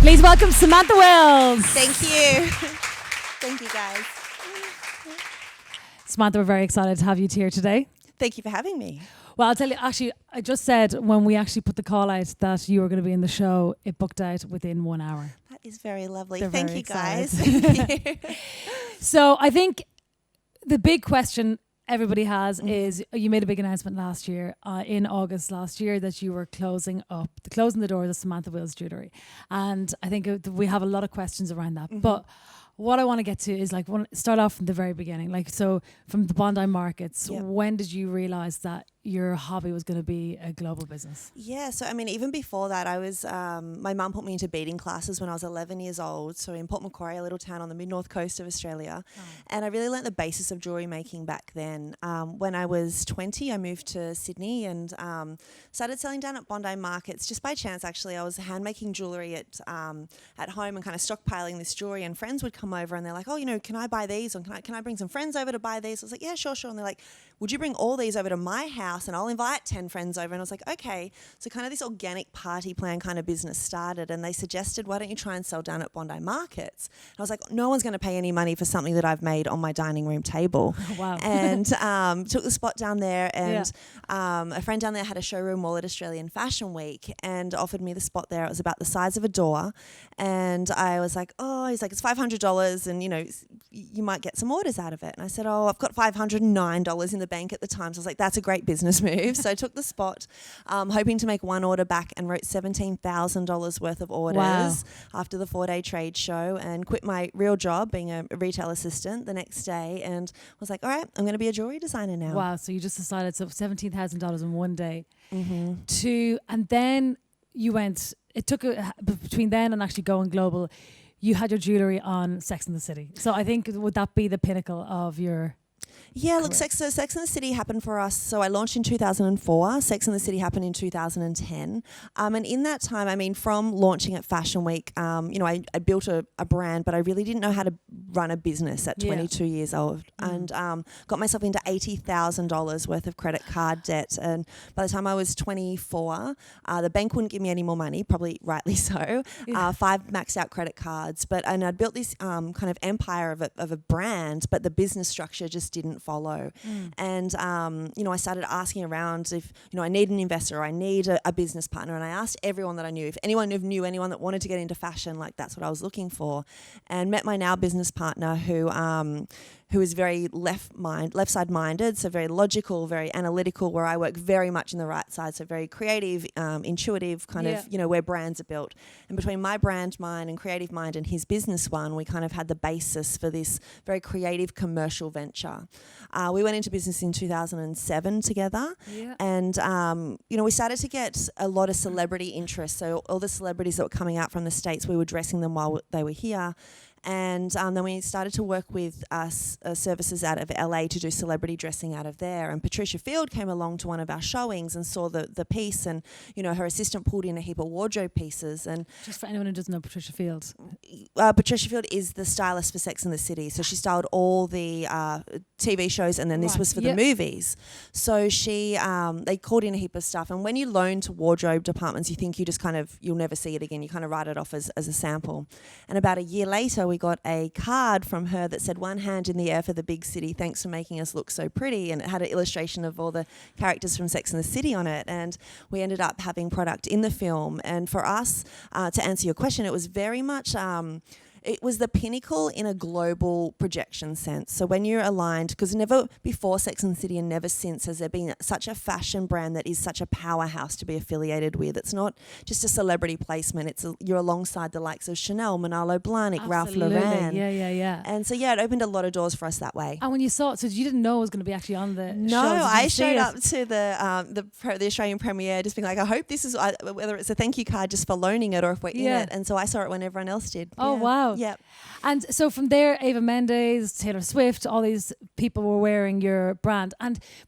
Please welcome Samantha Wills. Thank you. Thank you, guys. Samantha, we're very excited to have you here today. Thank you for having me. Well, I'll tell you, actually, I just said when we actually put the call out that you were going to be in the show, it booked out within 1 hour. That is very lovely. They're Thank very you, guys. excited. Thank you. So I think the big question everybody has is, you made a big announcement last year, in August last year, that you were closing the doors of Samantha Wills Jewellery. And I think we have a lot of questions around that. But what I want to get to is start off from the very beginning. So from the Bondi markets, when did you realise that your hobby was going to be a global business? Yeah, so I mean, even before that, I was, my mum put me into beading classes when I was 11 years old. So in Port Macquarie, a little town on the mid-north coast of Australia. And I really learnt the basis of jewellery making back then. When I was 20, I moved to Sydney and started selling down at Bondi markets. Just by chance, actually, I was hand making jewellery at home and kind of stockpiling this jewellery, and friends would come over and they're like, oh, can I buy these? Or can I bring some friends over to buy these? I was like, yeah, sure. And they're like, would you bring all these over to my house and I'll invite 10 friends over? And I was like, okay. So kind of this organic party plan kind of business started, and they suggested, why don't you try and sell down at Bondi markets? And I was like, no one's going to pay any money for something that I've made on my dining room table. Wow. And took the spot down there, and a friend down there had a showroom wall at Australian Fashion Week and offered me the spot there. It was about the size of a door. And I was like, oh, he's like, it's $500 and, you might get some orders out of it. And I said, oh, I've got $509 in the bank at the time. So I was like, that's a great business move. So I took the spot, hoping to make one order back, and wrote $17,000 worth of orders after the 4-day trade show, and quit my real job being a retail assistant the next day, and was like, all right, I'm going to be a jewellery designer now. Wow. So you just decided, so $17,000 in one day and then you went, it took between then and actually going global, you had your jewellery on Sex and the City. So I think, would that be the pinnacle of your... Yeah, look, Sex and the City happened for us. So I launched in 2004. Sex and the City happened in 2010. And in that time, I mean, from launching at Fashion Week, I built a brand, but I really didn't know how to run a business at 22 years old, and got myself into $80,000 worth of credit card debt. And by the time I was 24, the bank wouldn't give me any more money, probably rightly so. 5 maxed out credit cards. And I'd built this kind of empire of a brand, but the business structure just didn't follow. And, I started asking around if, I need an investor, or I need a business partner. And I asked everyone that I knew, if anyone knew anyone that wanted to get into fashion, like that's what I was looking for. And met my now business partner who is very left side minded, so very logical, very analytical, where I work very much in the right side, so very creative, intuitive, kind of, where brands are built. And between my brand mind and creative mind and his business one, we kind of had the basis for this very creative commercial venture. We went into business in 2007 together, and we started to get a lot of celebrity interest. So all the celebrities that were coming out from the States, we were dressing them while they were here. And then we started to work with services out of LA to do celebrity dressing out of there. And Patricia Field came along to one of our showings and saw the piece, and her assistant pulled in a heap of wardrobe pieces. And just for anyone who doesn't know Patricia Field, Patricia Field is the stylist for Sex and the City. So she styled all the TV shows, and then this was for the movies. So they called in a heap of stuff. And when you loan to wardrobe departments, you think you'll never see it again. You kind of write it off as a sample. And about a year later, we got a card from her that said, "One hand in the air for the big city. Thanks for making us look so pretty." And it had an illustration of all the characters from Sex and the City on it. And we ended up having product in the film. And for us, to answer your question, it was very much... it was the pinnacle in a global projection sense. So when you're aligned, because never before Sex and the City and never since has there been such a fashion brand that is such a powerhouse to be affiliated with. It's not just a celebrity placement. You're alongside the likes of Chanel, Manolo Blahnik, Ralph Lauren. Yeah. And so, it opened a lot of doors for us that way. And when you saw it, so you didn't know it was going to be actually on the No, show? I showed up to the Australian premiere just being like, I hope this is, whether it's a thank you card just for loaning it or if we're in it. And so I saw it when everyone else did. Oh, wow. Yeah. And so from there, Ava Mendes, Taylor Swift, all these people were wearing your brand.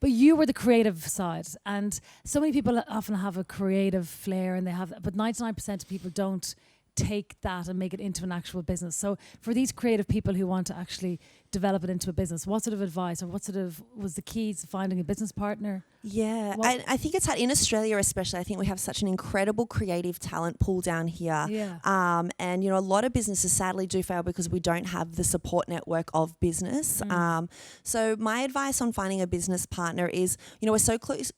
But you were the creative side. And so many people often have a creative flair, but 99% of people don't take that and make it into an actual business. So for these creative people who want to actually develop it into a business? What sort of advice or what sort of was the key to finding a business partner? Yeah, I think it's in Australia especially, I think we have such an incredible creative talent pool down here. Yeah. And, a lot of businesses sadly do fail because we don't have the support network of business. So my advice on finding a business partner is, we're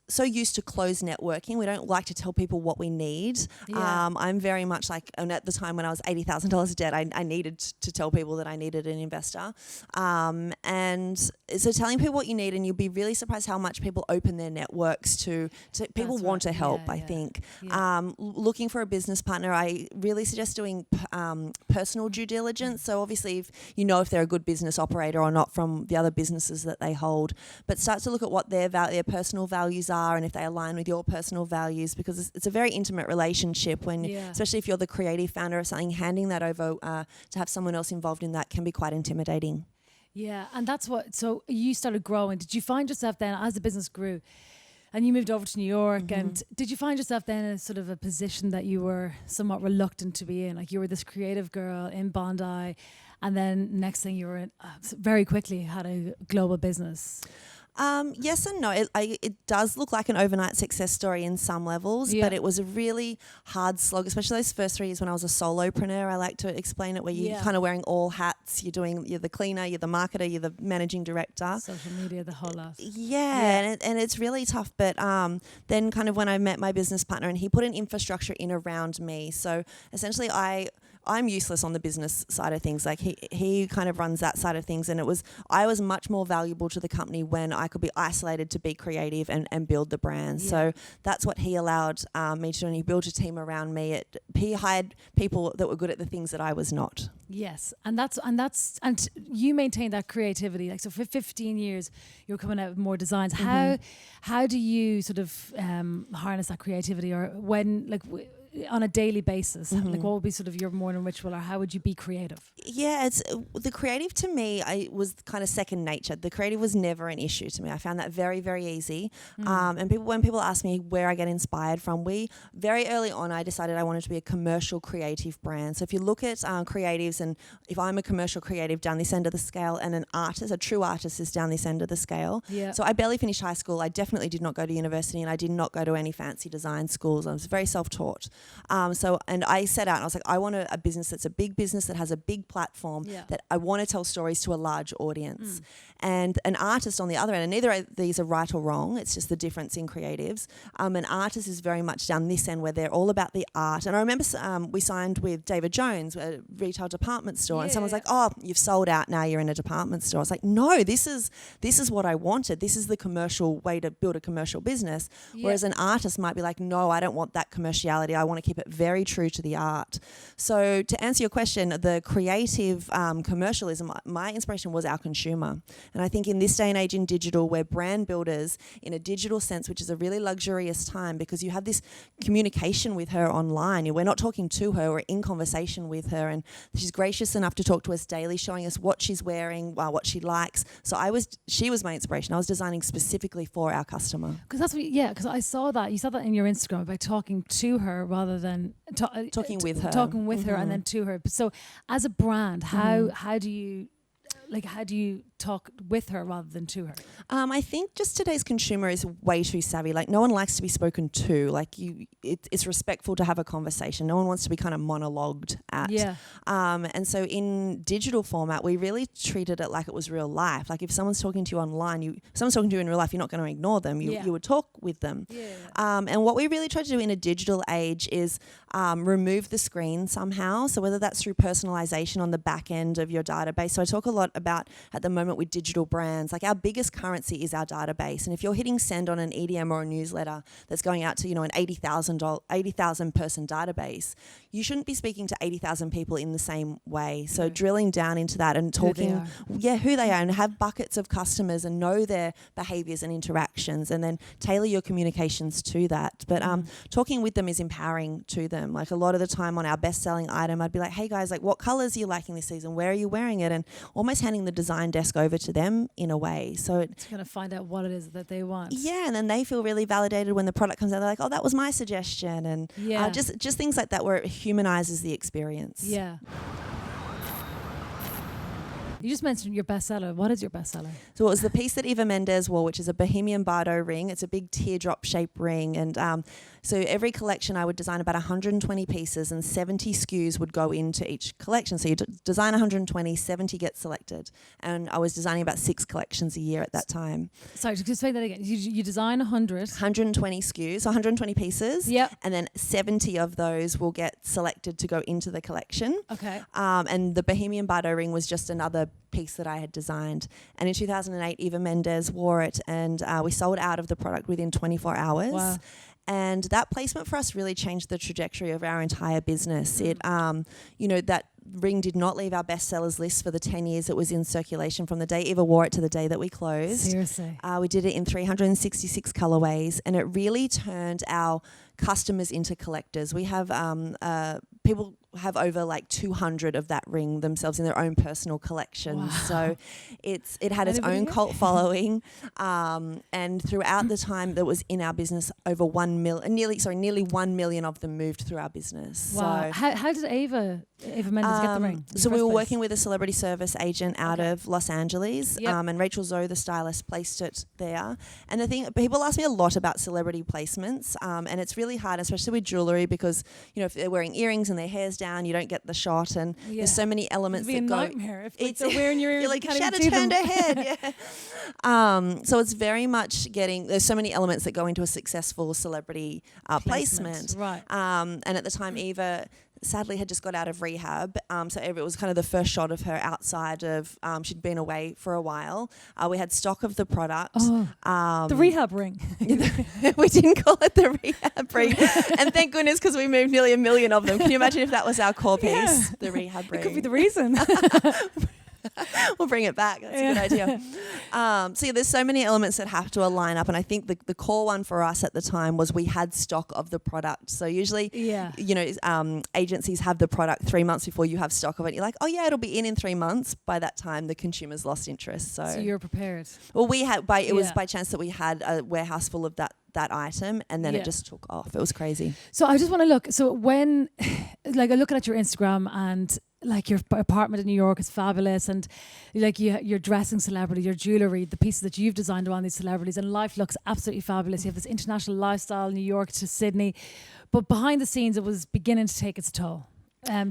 so used to closed networking. We don't like to tell people what we need. Yeah. I'm very much like, and at the time when I was $80,000 debt, I needed to tell people that I needed an investor. And so telling people what you need, and you'll be really surprised how much people open their networks to people want to help. I think looking for a business partner, I really suggest doing personal due diligence. So obviously if they're a good business operator or not from the other businesses that they hold, but start to look at what their personal values are and if they align with your personal values, because it's a very intimate relationship when especially if you're the creative founder of something, handing that over to have someone else involved in that can be quite intimidating. Yeah, and so you started growing. Did you find yourself then, as the business grew, and you moved over to New York, and did you find yourself then in sort of a position that you were somewhat reluctant to be in? Like you were this creative girl in Bondi, and then next thing you were very quickly had a global business. Yes and no. It does look like an overnight success story in some levels, but it was a really hard slog, especially those first 3 years when I was a solopreneur. I like to explain it where you're kind of wearing all hats. You're the cleaner, you're the marketer, you're the managing director. Social media, the whole lot. Yeah. And it's really tough. But then kind of when I met my business partner and he put an infrastructure in around me. So essentially I'm useless on the business side of things. Like he kind of runs that side of things, and I was much more valuable to the company when I could be isolated to be creative and build the brand. Yeah. So that's what he allowed me to do, and he built a team around me. He hired people that were good at the things that I was not. Yes, and you maintain that creativity. Like so, for 15 years, you're coming out with more designs. How do you sort of harness that creativity, or when on a daily basis, like what would be sort of your morning ritual, or how would you be creative? Yeah, it's the creative to me. I was kind of second nature. The creative was never an issue to me. I found that very, very easy. And when people ask me where I get inspired from, very early on I decided I wanted to be a commercial creative brand. So if you look at creatives, and if I'm a commercial creative down this end of the scale, and a true artist is down this end of the scale. Yeah. So I barely finished high school. I definitely did not go to university, and I did not go to any fancy design schools. I was very self-taught. And I set out and I was like, I want a business that's a big business that has a big platform, that I want to tell stories to a large audience. And an artist on the other end, and neither of these are right or wrong, it's just the difference in creatives. An artist is very much down this end where they're all about the art. And I remember we signed with David Jones, a retail department store, and someone's like, oh, you've sold out, now you're in a department store. I was like, no, this is what I wanted. This is the commercial way to build a commercial business. Whereas an artist might be like, no, I don't want that commerciality. I want to keep it very true to the art. So to answer your question, the creative commercialism, my inspiration was our consumer. And I think in this day and age in digital, we're brand builders in a digital sense, which is a really luxurious time because you have this communication with her online. We're not talking to her, we're in conversation with her, and she's gracious enough to talk to us daily, showing us what she's wearing, what she likes. So she was my inspiration. I was designing specifically for our customer. Because because I saw that. You saw that in your Instagram about talking to her rather than talking with her. Talking with her and then to her. So as a brand, how do you talk with her rather than to her? I think just today's consumer is way too savvy. Like no one likes to be spoken to. Like it's respectful to have a conversation. No one wants to be kind of monologued at. Yeah. And so in digital format, we really treated it like it was real life. Like if someone's talking to you online, if someone's talking to you in real life, you're not going to ignore them. You would talk with them. Yeah. And what we really try to do in a digital age is remove the screen somehow. So whether that's through personalization on the back end of your database. So I talk a lot about at the moment with digital brands, like our biggest currency is our database. And if you're hitting send on an EDM or a newsletter that's going out to, an 80,000 person database, you shouldn't be speaking to 80,000 people in the same way. So drilling down into that and talking, who they are, and have buckets of customers and know their behaviors and interactions, and then tailor your communications to that. But talking with them is empowering to them. Like a lot of the time on our best-selling item, I'd be like, hey guys, like what colors are you liking this season? Where are you wearing it? And almost handing the design desk over to them in a way. So it's going to find out what it is that they want. Yeah, and then they feel really validated when the product comes out. They're like, oh, that was my suggestion. And just things like that where it humanizes the experience. Yeah. You just mentioned your bestseller. What is your bestseller? So it was the piece that Eva Mendes wore, which is a Bohemian Bardo ring. It's a big teardrop shape ring. And so every collection I would design about 120 pieces and 70 SKUs would go into each collection. So you design 120, 70 get selected. And I was designing about 6 collections a year at that time. Sorry, just say that again. You design 100. 120 SKUs, so 120 pieces. Yep. And then 70 of those will get selected to go into the collection. Okay. And the Bohemian Bardo ring was just another piece that I had designed. And in 2008, Eva Mendes wore it, and we sold out of the product within 24 hours. Wow. And that placement for us really changed the trajectory of our entire business. It, that ring did not leave our bestsellers list for the 10 years it was in circulation from the day Eva wore it to the day that we closed. Seriously. We did it in 366 colorways, and it really turned our customers into collectors. We have people have over like 200 of that ring themselves in their own personal collections. Wow. So it had its own cult following, and throughout the time that was in our business, over nearly 1 million of them moved through our business. Wow. So how did Eva Mendes get the ring? So we were working with a celebrity service agent out of Los Angeles, Yep. and Rachel Zoe, the stylist, placed it there. And the thing, people ask me a lot about celebrity placements, and it's really hard, especially with jewellery, because if they're wearing earrings and their hair's down, you don't get the shot, and there's so many elements It'd be that a go. Nightmare if they're wearing your earrings. You're like, you she can't had even to see turn them. her head. Yeah. So it's very much there's so many elements that go into a successful celebrity placement. Right. And at the time, Eva sadly had just got out of rehab, so it was kind of the first shot of her outside of she'd been away for a while. We had stock of the product. The rehab ring. We didn't call it the rehab ring, and thank goodness, because we moved nearly 1 million of them. Can you imagine if that was our core piece, the rehab ring? It could be the reason. We'll bring it back. That's a good idea. So there's so many elements that have to align up, and I think the core one for us at the time was we had stock of the product. So usually, agencies have the product 3 months before you have stock of it. You're like, oh yeah, it'll be in 3 months. By that time, the consumer's lost interest. So you're prepared. Well, we had it was by chance that we had a warehouse full of that item, and then it just took off. It was crazy. So I just want to look. So when, like, I'm looking at your Instagram, and like your apartment in New York is fabulous, and like you're dressing celebrity, your jewellery, the pieces that you've designed around these celebrities, and life looks absolutely fabulous. You have this international lifestyle, New York to Sydney, but behind the scenes it was beginning to take its toll.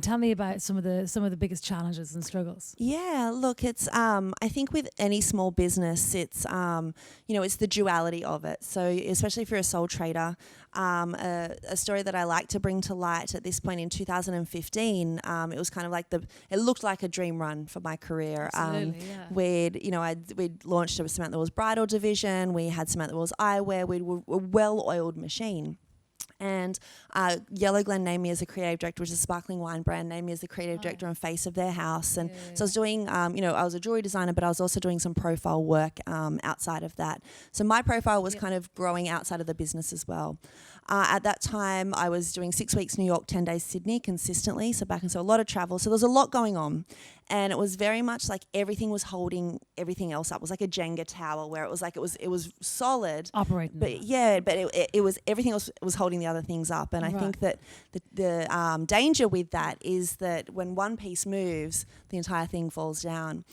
Tell me about some of the biggest challenges and struggles. Yeah, look, it's I think with any small business, it's it's the duality of it. So especially if you're a sole trader, a story that I like to bring to light at this point in 2015, it was kind of like it looked like a dream run for my career. Absolutely, We'd launched a Samantha Wills bridal division. We had Samantha Wills eyewear. We were a well-oiled machine. And Yellow Glen named me as a creative director, which is a sparkling wine brand, named me as the creative director and face of their house. And so I was doing, I was a jewelry designer, but I was also doing some profile work outside of that. So my profile was kind of growing outside of the business as well. At that time, I was doing 6 weeks New York, 10 days Sydney consistently. So a lot of travel. So there was a lot going on. And it was very much like everything was holding everything else up. It was like a Jenga tower where it was like it was solid. Operating. But it was everything else was holding the other things up. And I think that the danger with that is that when one piece moves, the entire thing falls down.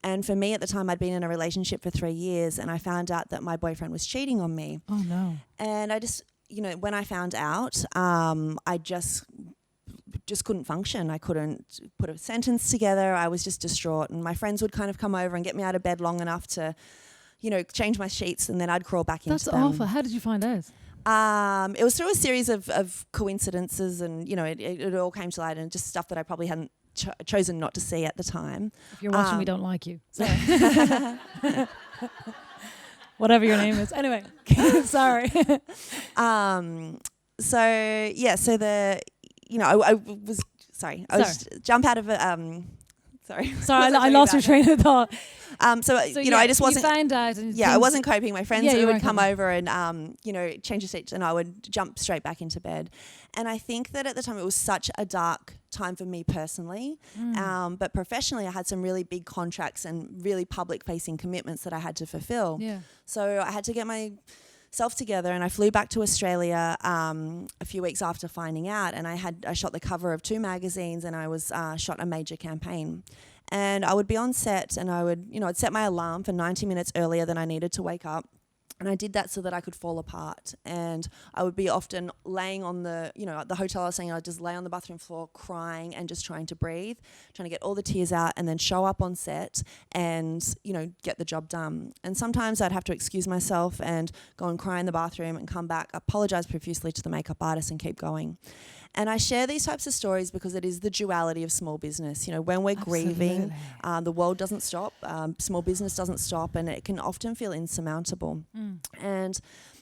And for me at the time, I'd been in a relationship for 3 years, and I found out that my boyfriend was cheating on me. Oh no. And I just, when I found out, I just couldn't function. I couldn't put a sentence together. I was just distraught. And my friends would kind of come over and get me out of bed long enough to, change my sheets, and then I'd crawl back into them. That's awful. How did you find out? It was through a series of coincidences, and, it all came to light, and just stuff that I probably hadn't chosen not to see at the time. If you're watching, we don't like you. Sorry. Whatever your name is. Anyway, sorry. I was jump out of a sorry. Sorry, I lost your train of thought. I just wasn't. You found out. And I wasn't coping. My friends would come coping. over and change the seats, and I would jump straight back into bed. And I think that at the time it was such a dark time for me personally, but professionally I had some really big contracts and really public-facing commitments that I had to fulfill. Yeah. So I had to get myself together, and I flew back to Australia a few weeks after finding out, and I shot the cover of 2 magazines, and I was shot a major campaign. And I would be on set and I'd set my alarm for 90 minutes earlier than I needed to wake up. And I did that so that I could fall apart. And I would be often laying on at the hotel I was staying, I'd just lay on the bathroom floor crying and just trying to breathe, trying to get all the tears out and then show up on set and, get the job done. And sometimes I'd have to excuse myself and go and cry in the bathroom and come back, apologise profusely to the makeup artist and keep going. And I share these types of stories because it is the duality of small business. When we're grieving, the world doesn't stop, small business doesn't stop, and it can often feel insurmountable. And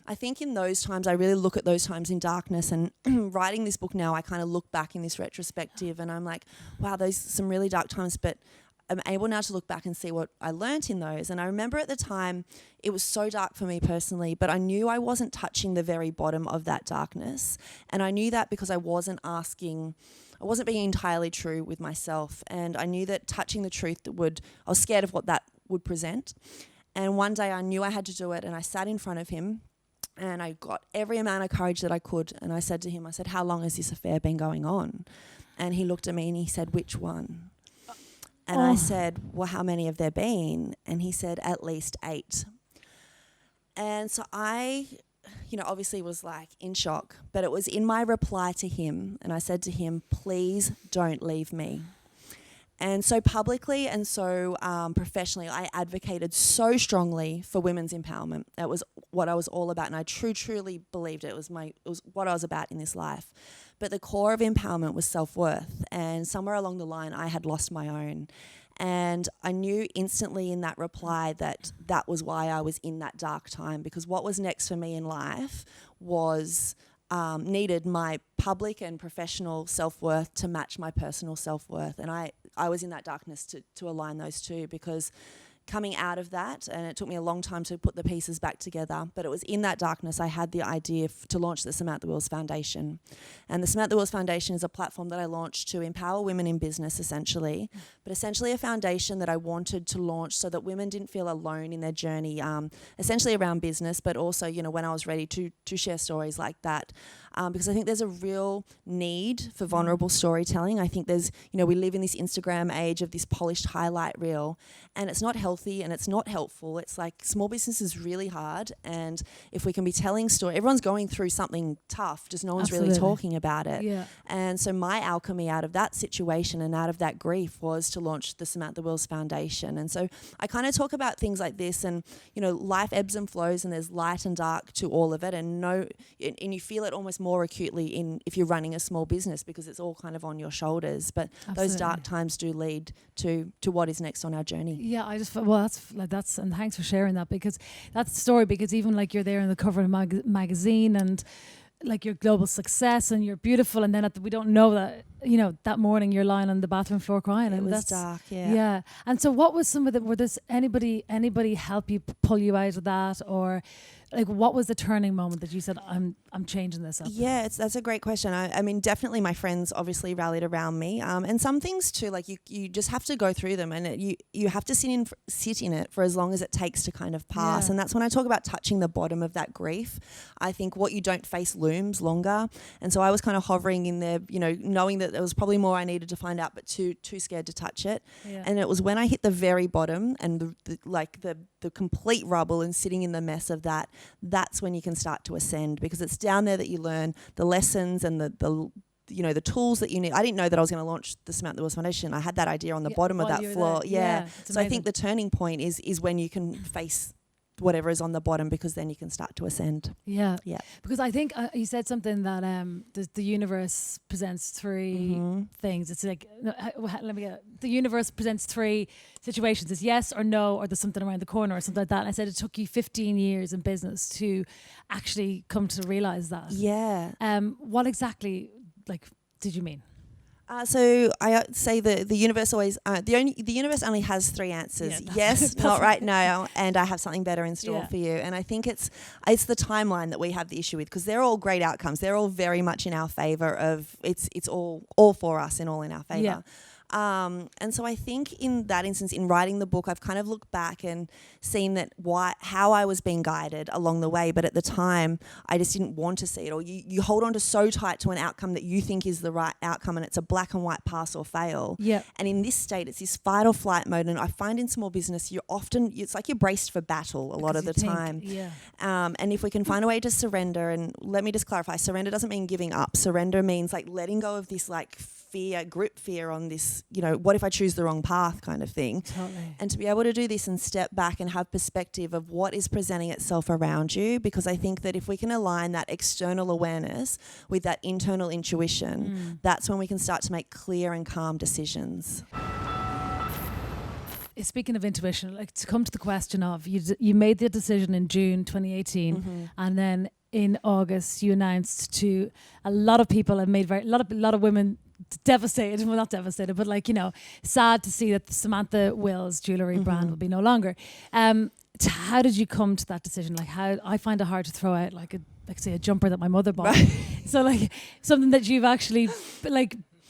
I think in those times, I really look at those times in darkness, and writing this book now, I kind of look back in this retrospective and I'm like, wow, those some really dark times, but I'm able now to look back and see what I learnt in those. And I remember at the time, it was so dark for me personally, but I knew I wasn't touching the very bottom of that darkness. And I knew that because I wasn't being entirely true with myself. And I knew that touching the truth I was scared of what that would present. And one day I knew I had to do it, and I sat in front of him and I got every amount of courage that I could. And I said to him, how long has this affair been going on? And he looked at me and he said, which one? And I said, well, how many have there been? And he said, at least 8. And so I, obviously was like in shock, but it was in my reply to him. And I said to him, please don't leave me. And so publicly and so professionally, I advocated so strongly for women's empowerment. That was what I was all about. And I truly believed it was what I was about in this life. But the core of empowerment was self-worth. And somewhere along the line, I had lost my own. And I knew instantly in that reply that was why I was in that dark time, because what was next for me in life was needed my public and professional self-worth to match my personal self-worth. And I was in that darkness to align those two, because coming out of that, and it took me a long time to put the pieces back together, but it was in that darkness I had the idea to launch the Samantha Wills Foundation. And the Samantha Wills Foundation is a platform that I launched to empower women in business, essentially, but essentially a foundation that I wanted to launch so that women didn't feel alone in their journey, essentially around business, but also, when I was ready to share stories like that. Because I think there's a real need for vulnerable storytelling. I think there's, we live in this Instagram age of this polished highlight reel, and it's not healthy and it's not helpful. It's like small business is really hard, and if we can be telling story, everyone's going through something tough, just no one's really talking about it. Yeah. And so my alchemy out of that situation and out of that grief was to launch the Samantha Wills Foundation. And so I kind of talk about things like this, and life ebbs and flows, and there's light and dark to all of it, and you feel it almost more acutely if you're running a small business, because it's all kind of on your shoulders. But those dark times do lead to what is next on our journey. Yeah, that's and thanks for sharing that, because that's the story. Because even like you're there in the cover of a magazine, and like your global success, and you're beautiful, and then we don't know that that morning you're lying on the bathroom floor crying. It was dark. Yeah. And so what was some of the, were there anybody help you pull you out of that, or like what was the turning moment that you said, I'm changing this up? Yeah, that's a great question. I mean, definitely my friends obviously rallied around me, and some things too, like you just have to go through them, and you have to sit in it for as long as it takes to kind of pass. And that's when I talk about touching the bottom of that grief. I think what you don't face looms longer, and so I was kind of hovering in there, knowing that there was probably more I needed to find out, but too scared to touch it. Yeah. And it was when I hit the very bottom and the complete rubble and sitting in the mess of that's when you can start to ascend, because it's down there that you learn the lessons and the tools that you need. I didn't know that I was going to launch the Samantha Wills Foundation. I had that idea on the bottom of that floor. Yeah. So I think the turning point is when you can face whatever is on the bottom, because then you can start to ascend. Yeah. Because I think you said something that the universe presents 3 things. It's like, let me get the universe presents 3 situations. It's yes or no, or there's something around the corner or something like that. And I said it took you 15 years in business to actually come to realize that. Yeah. What exactly did you mean? So I say the universe always the universe only has 3 answers. Yeah, yes, not right now, and I have something better in store for you. And I think it's the timeline that we have the issue with, because they're all great outcomes. They're all very much in our favor. It's all for us and all in our favor. Yeah. And so I think in that instance, in writing the book, I've kind of looked back and seen that how I was being guided along the way. But at the time, I just didn't want to see it. Or you hold on to so tight to an outcome that you think is the right outcome, and it's a black and white pass or fail. Yeah. And in this state, it's this fight or flight mode. And I find in small business, it's like you're braced for battle a lot of the time. Yeah. And if we can find a way to surrender, and let me just clarify, surrender doesn't mean giving up. Surrender means like letting go of this like grip fear on this, what if I choose the wrong path kind of thing. Totally. And to be able to do this and step back and have perspective of what is presenting itself around you, because I think that if we can align that external awareness with that internal intuition, that's when we can start to make clear and calm decisions. Speaking of intuition, like to come to the question of you made the decision in June 2018, and then in August you announced to a lot of people and made a lot of women devastated, well not devastated, but sad to see that the Samantha Wills jewellery brand will be no longer. How did you come to that decision? Like, how I find it hard to throw out say a jumper that my mother bought. Right. So like something that you've actually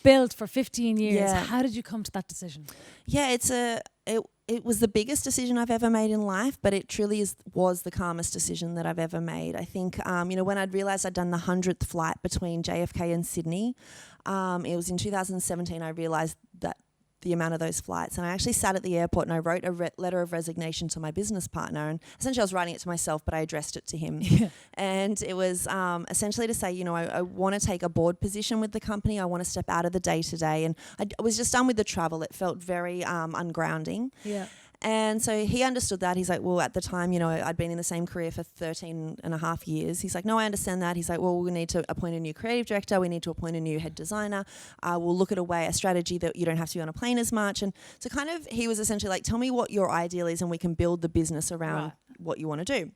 built for 15 years. Yeah. How did you come to that decision? Yeah, it was the biggest decision I've ever made in life, but it truly was the calmest decision that I've ever made. I think, when I'd realised I'd done the 100th flight between JFK and Sydney, it was in 2017 I realised that the amount of those flights. And I actually sat at the airport and I wrote a letter of resignation to my business partner. And essentially I was writing it to myself, but I addressed it to him. Yeah. And it was essentially to say, I want to take a board position with the company. I want to step out of the day-to-day. And I was just done with the travel. It felt very ungrounding. Yeah. And so he understood that. He's like, well, at the time, I'd been in the same career for 13 and a half years. He's like, no, I understand that. He's like, well, we need to appoint a new creative director. We need to appoint a new head designer. We'll look at a strategy that you don't have to be on a plane as much. And so he was essentially like, tell me what your ideal is and we can build the business around what you want to do.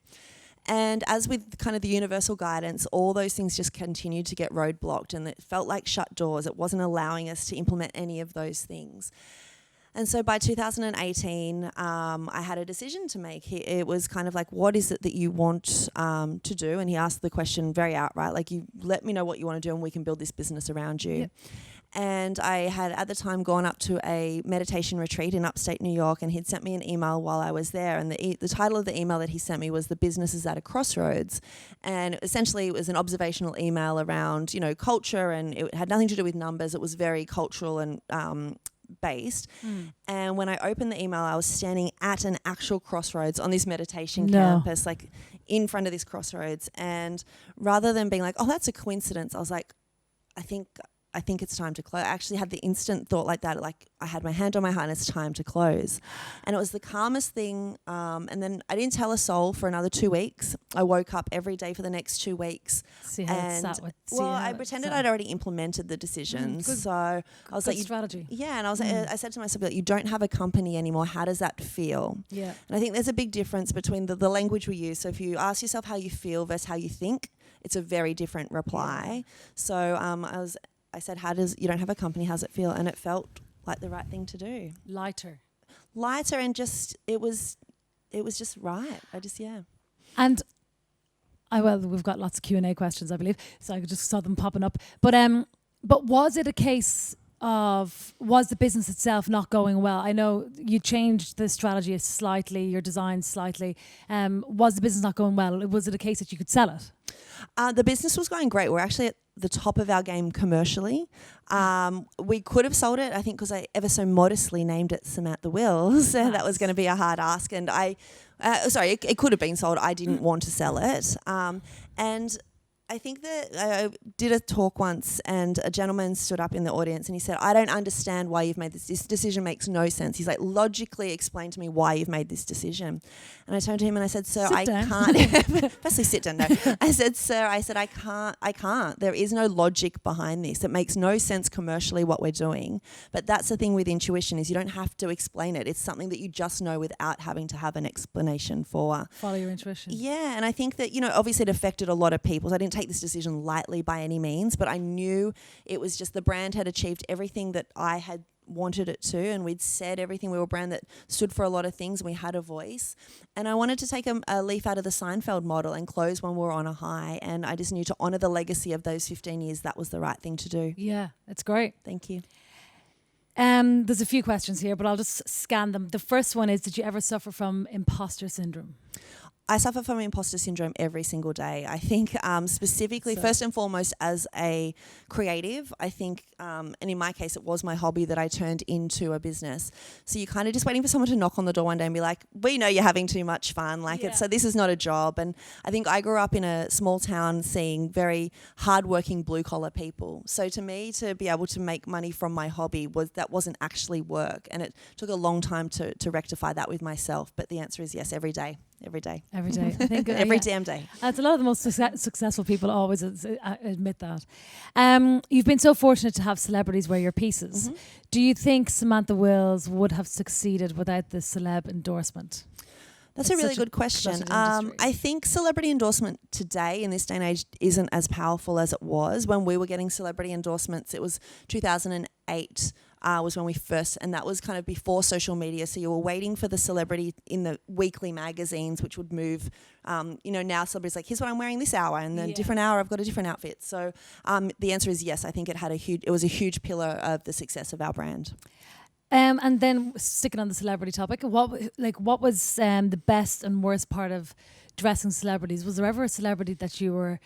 And as with kind of the universal guidance, all those things just continued to get roadblocked, and it felt like shut doors. It wasn't allowing us to implement any of those things. And so by 2018, I had a decision to make. It was kind of like, what is it that you want to do? And he asked the question very outright, like, you let me know what you want to do and we can build this business around you. Yep. And I had at the time gone up to a meditation retreat in upstate New York, and he'd sent me an email while I was there. And the title of the email that he sent me was "The Business is at a Crossroads." And essentially it was an observational email around, culture, and it had nothing to do with numbers. It was very cultural and based. And when I opened the email, I was standing at an actual crossroads on this meditation campus, like in front of this crossroads. And rather than being like, oh, that's a coincidence, I was like, I think it's time to close. I actually had the instant thought like that, like I had my hand on my heart and it's time to close. And it was the calmest thing. And then I didn't tell a soul for another 2 weeks. I woke up every day for the next 2 weeks. I pretended I'd already implemented the decisions. So I was like, strategy. Yeah. And I was like, I said to myself, like, you don't have a company anymore. How does that feel? Yeah. And I think there's a big difference between the language we use. So if you ask yourself how you feel versus how you think, it's a very different reply. Yeah. So I said, you don't have a company, how's it feel? And it felt like the right thing to do. Lighter and just, it was just right. And we've got lots of Q&A questions, I believe, so I just saw them popping up. But was it a case of, was the business itself not going well? I know you changed the strategy slightly, your design slightly. Was the business not going well? Was it a case that you could sell it? The business was going great. We're actually at the top of our game commercially. We could have sold it, I think, because I ever so modestly named it Samantha Wills. Nice. That was going to be a hard ask. And it could have been sold. I didn't want to sell it. And I think that I did a talk once and a gentleman stood up in the audience and he said, I don't understand why you've made this. This decision makes no sense. He's like, logically explain to me why you've made this decision. And I turned to him and I said, sir, I can't. Firstly, sit down. No. I said, sir, I can't. There is no logic behind this. It makes no sense commercially what we're doing. But that's the thing with intuition is you don't have to explain it. It's something that you just know without having to have an explanation for. Follow your intuition. Yeah. And I think that, obviously it affected a lot of people. So I didn't take this decision lightly by any means, but I knew it was just the brand had achieved everything that I had wanted it to, and we'd said everything. We were a brand that stood for a lot of things and we had a voice, and I wanted to take a leaf out of the Seinfeld model and close when we were on a high, and I just knew to honour the legacy of those 15 years that was the right thing to do. Yeah, it's great. Thank you. There's a few questions here, but I'll just scan them. The first one is, did you ever suffer from imposter syndrome? I suffer from imposter syndrome every single day. I think specifically, first and foremost, as a creative, I think, and in my case, it was my hobby that I turned into a business. So you're kind of just waiting for someone to knock on the door one day and be like, we know you're having too much fun. So this is not a job. And I think I grew up in a small town seeing very hardworking blue collar people. So to me, to be able to make money from my hobby wasn't actually work. And it took a long time to rectify that with myself. But the answer is yes, every day. Every day. I think every damn day. It's a lot of the most successful people always admit that. You've been so fortunate to have celebrities wear your pieces. Mm-hmm. Do you think Samantha Wills would have succeeded without the celeb endorsement? That's a really good question. I think celebrity endorsement today in this day and age isn't as powerful as it was when we were getting celebrity endorsements. It was 2008 was when we first, and that was kind of before social media. So you were waiting for the celebrity in the weekly magazines, which would move. Now celebrities like, here's what I'm wearing this hour, and then different hour I've got a different outfit. So the answer is yes. I think it was a huge pillar of the success of our brand. And then sticking on the celebrity topic, what was the best and worst part of dressing celebrities? Was there ever a celebrity that you were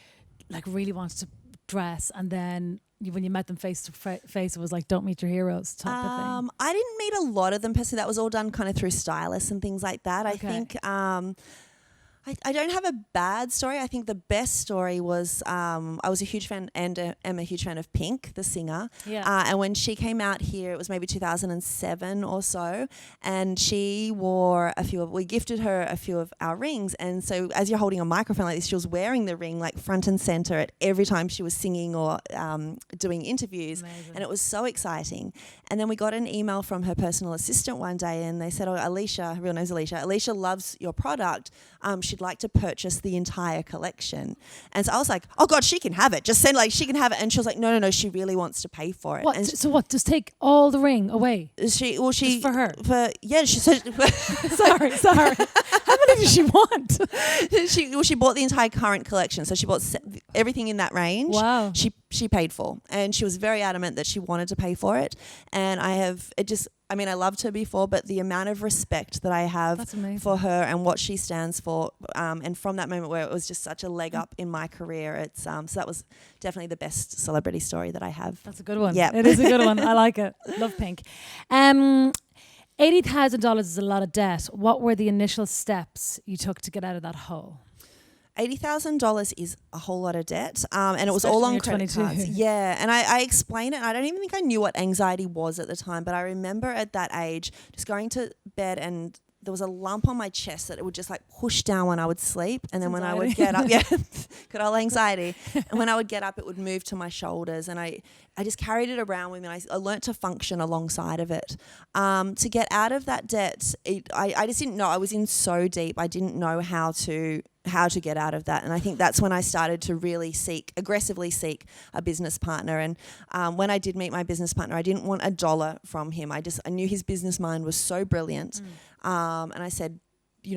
like really wanted to dress, and then when you met them face to face, it was like, don't meet your heroes type of thing? I didn't meet a lot of them personally. That was all done kind of through stylists and things like that. Okay. I think I don't have a bad story. I think the best story was I was a huge fan and am a huge fan of Pink, the singer. Yeah. And when she came out here, it was maybe 2007 or so, and she wore we gifted her a few of our rings. And so as you're holding a microphone like this, she was wearing the ring like front and center at every time she was singing or doing interviews. Amazing. And it was so exciting. And then we got an email from her personal assistant one day, and they said, Alicia, her real name's Alicia loves your product. She'd like to purchase the entire collection. And so I was like, oh God, she can have it. Just send she can have it. And she was like, no, she really wants to pay for it. What? So what? Just take all the ring away? Just for her? She said. Sorry. How many did she want? She bought the entire current collection. So she bought everything in that range. Wow. She paid for. And she was very adamant that she wanted to pay for it. And I loved her before, but the amount of respect that I have for her and what she stands for, and from that moment where it was just such a leg up in my career, so that was definitely the best celebrity story that I have. That's a good one. Yeah, it is a good one. I like it. Love Pink. $80,000 is a lot of debt. What were the initial steps you took to get out of that hole? $80,000 is a whole lot of debt, and it was all on credit cards. Yeah, and I explain it. I don't even think I knew what anxiety was at the time, but I remember at that age just going to bed and there was a lump on my chest that it would just like push down when I would sleep, and then when I would get up, good old anxiety, and when I would get up, it would move to my shoulders, and I just carried it around with me. I learnt to function alongside of it. To get out of that debt, I just didn't know. I was in so deep. I didn't know how to get out of that. And I think that's when I started to really aggressively seek a business partner. And when I did meet my business partner, I didn't want a dollar from him. I knew his business mind was so brilliant. And I said,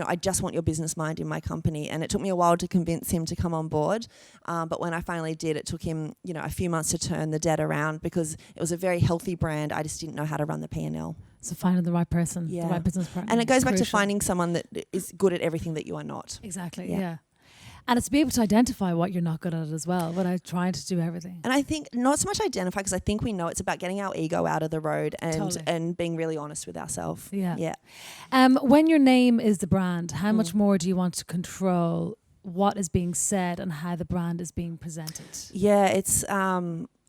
I just want your business mind in my company. And it took me a while to convince him to come on board. But when I finally did, it took him, a few months to turn the debt around because it was a very healthy brand. I just didn't know how to run the P&L. So finding the right person, the right business partner. And it goes back to finding someone that is good at everything that you are not. Exactly, yeah. And it's to be able to identify what you're not good at as well, without trying to do everything. And I think not so much identify, because I think we know it's about getting our ego out of the road and being really honest with ourselves. Yeah. When your name is the brand, how much more do you want to control what is being said and how the brand is being presented? Yeah,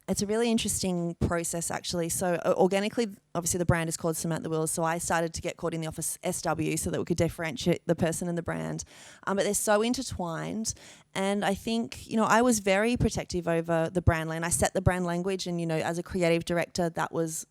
it's a really interesting process, actually. So organically, obviously the brand is called Samantha Wills. So I started to get called in the office SW so that we could differentiate the person and the brand. But they're so intertwined. And I think, I was very protective over the brand lane. I set the brand language, and, as a creative director, that was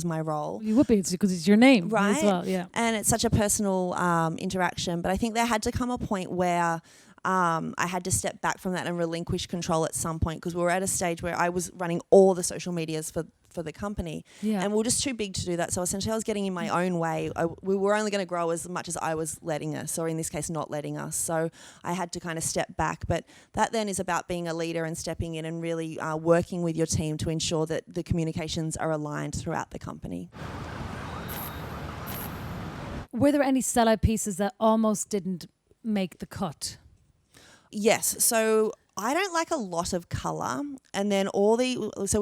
my role. You would be, because it's your name, right? As well, yeah. And it's such a personal interaction. But I think there had to come a point where I had to step back from that and relinquish control at some point, because we were at a stage where I was running all the social medias for for the company. Yeah. And we were just too big to do that. So essentially I was getting in my own way. We were only going to grow as much as I was letting us, or in this case, not letting us. So I had to kind of step back. But that then is about being a leader and stepping in and really working with your team to ensure that the communications are aligned throughout the company. Were there any sellout pieces that almost didn't make the cut? Yes. So I don't like a lot of colour, and then we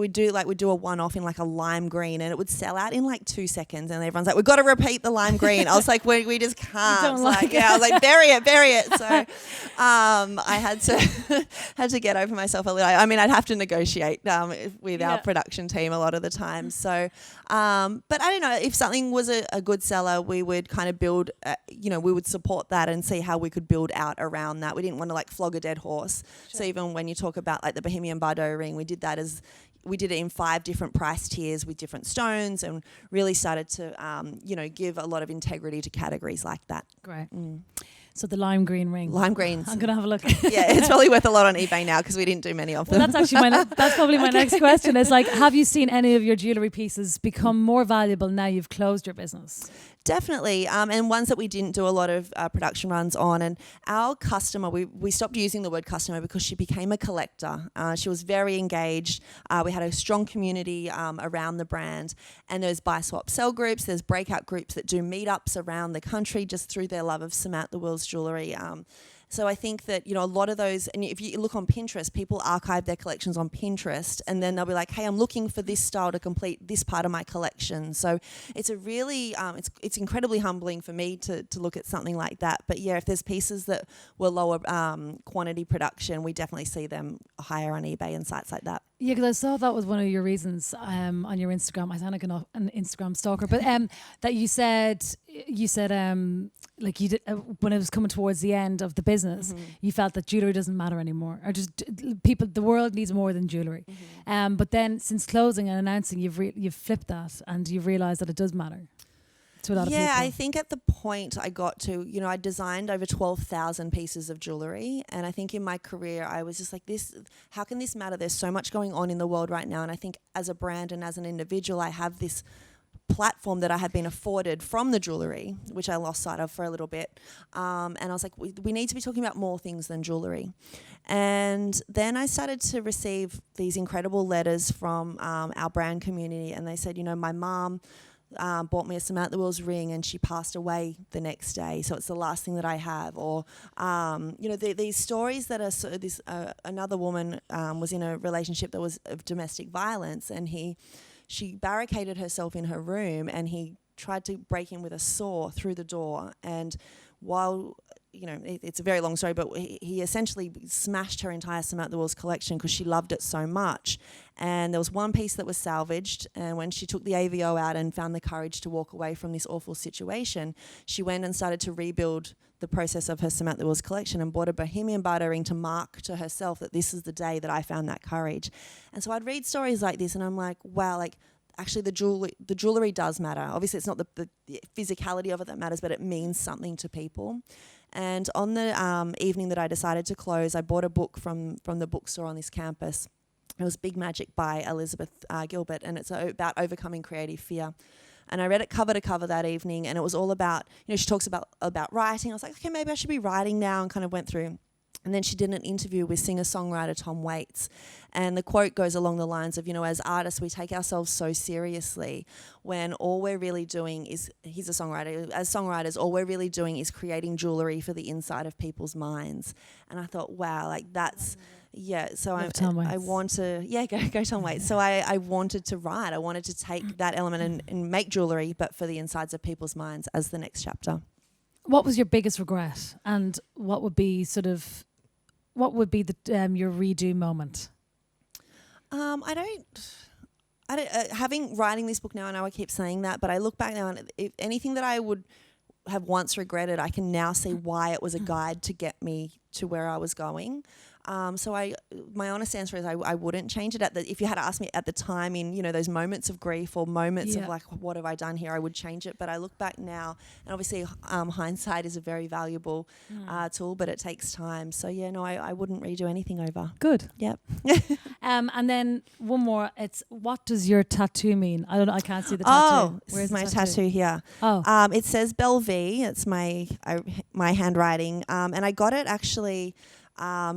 do a one-off in like a lime green, and it would sell out in like 2 seconds, and everyone's like, we've got to repeat the lime green. I was like, we just can't. Don't like it. I was like, bury it. So I had to get over myself a little. I mean, I'd have to negotiate with our production team a lot of the time. So, but I don't know, if something was a good seller, we would kind of build, we would support that and see how we could build out around that. We didn't want to like flog a dead horse. Sure. So even when you talk about like the Bohemian Bardot ring, we did it in 5 different price tiers with different stones, and really started to, give a lot of integrity to categories like that. Great. So the lime green ring. Lime greens. I'm going to have a look. Yeah, it's probably worth a lot on eBay now because we didn't do many of them. Well, that's actually that's probably my next question. Is like, have you seen any of your jewellery pieces become more valuable now you've closed your business? Definitely, and ones that we didn't do a lot of production runs on. And our customer, we stopped using the word customer because she became a collector. She was very engaged. We had a strong community around the brand, and there's buy, swap, sell groups. There's breakout groups that do meetups around the country just through their love of Samantha Wills jewellery. So I think that, a lot of those, and if you look on Pinterest, people archive their collections on Pinterest, and then they'll be like, hey, I'm looking for this style to complete this part of my collection. So it's a really, it's incredibly humbling for me to look at something like that. But yeah, if there's pieces that were lower quantity production, we definitely see them higher on eBay and sites like that. Yeah, because I saw that was one of your reasons on your Instagram. I sound like an Instagram stalker, but that you said like you did when it was coming towards the end of the business, you felt that jewellery doesn't matter anymore, or just the world needs more than jewellery. But then since closing and announcing, you've flipped that and you've realised that it does matter to a lot of people. Yeah, I think at the point I got to, I designed over 12,000 pieces of jewellery, and I think in my career I was just like, how can this matter? There's so much going on in the world right now, and I think as a brand and as an individual I have this platform that I had been afforded from the jewellery, which I lost sight of for a little bit. And I was like, we need to be talking about more things than jewellery. And then I started to receive these incredible letters from our brand community, and they said, my mom bought me a Samantha Wills ring and she passed away the next day, so it's the last thing that I have. Or these stories that are another woman was in a relationship that was of domestic violence, and she barricaded herself in her room, and he tried to break in with a saw through the door. And while, it's a very long story, but he essentially smashed her entire Samantha Wills collection because she loved it so much. And there was one piece that was salvaged, and when she took the AVO out and found the courage to walk away from this awful situation, she went and started to rebuild the process of her Samantha Wills collection and bought a Bohemian Bardot ring to mark to herself that this is the day that I found that courage. And so I'd read stories like this and I'm like, wow, like actually the jewellery does matter. Obviously it's not the physicality of it that matters, but it means something to people. And on the evening that I decided to close, I bought a book from the bookstore on this campus. It was Big Magic by Elizabeth Gilbert, and it's about overcoming creative fear. And I read it cover to cover that evening, and it was all about, she talks about writing. I was like, okay, maybe I should be writing now, and kind of went through. And then she did an interview with singer-songwriter Tom Waits. And the quote goes along the lines of, as artists, we take ourselves so seriously when all we're really doing is, he's a songwriter, as songwriters, all we're really doing is creating jewellery for the inside of people's minds. And I thought, wow, like that's... Yeah, so I want to, go Tom Waits. So I wanted to write. I wanted to take that element and make jewellery, but for the insides of people's minds as the next chapter. What was your biggest regret, and what would be the your redo moment? Writing this book now, I know I keep saying that, but I look back now and if anything that I would have once regretted, I can now see why it was a guide to get me to where I was going. So my honest answer is I wouldn't change it. If you had asked me at the time in, those moments of grief or moments of like, what have I done here, I would change it. But I look back now, and obviously hindsight is a very valuable tool, but it takes time. So yeah, no, I wouldn't redo anything over. Good. Yep. And then one more. It's, what does your tattoo mean? I don't know. I can't see the tattoo. Oh, where's my tattoo here? Oh, It says Bellevue. It's my handwriting, and I got it actually.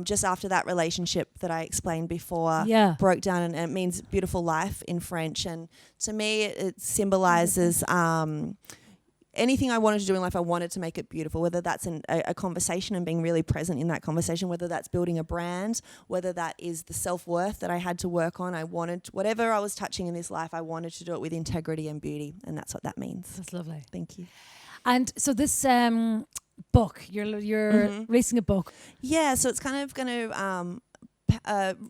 Just after that relationship that I explained before broke down, and it means beautiful life in French. And to me, it symbolizes anything I wanted to do in life. I wanted to make it beautiful, whether that's a conversation and being really present in that conversation, whether that's building a brand, whether that is the self-worth that I had to work on. I wanted, whatever I was touching in this life, I wanted to do it with integrity and beauty. And that's what that means. That's lovely. Thank you. And so this book, you're releasing a book. Yeah, so it's kind of going to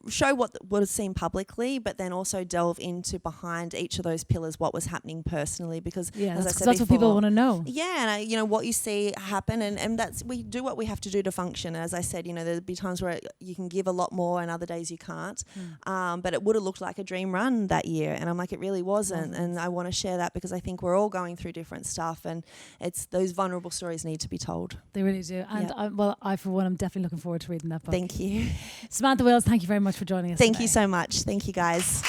show what was seen publicly, but then also delve into behind each of those pillars what was happening personally. Because as I said that's before, what people want to know. Yeah, and what you see happen, and that's, we do what we have to do to function. As I said, there'll be times where you can give a lot more, and other days you can't. But it would have looked like a dream run that year, and I'm like, it really wasn't. And I want to share that because I think we're all going through different stuff, and it's those vulnerable stories need to be told. They really do. And I for one, I'm definitely looking forward to reading that book. Thank you, Samantha Wills. Thank you very much for joining us. Thank you so much. Thank you, guys.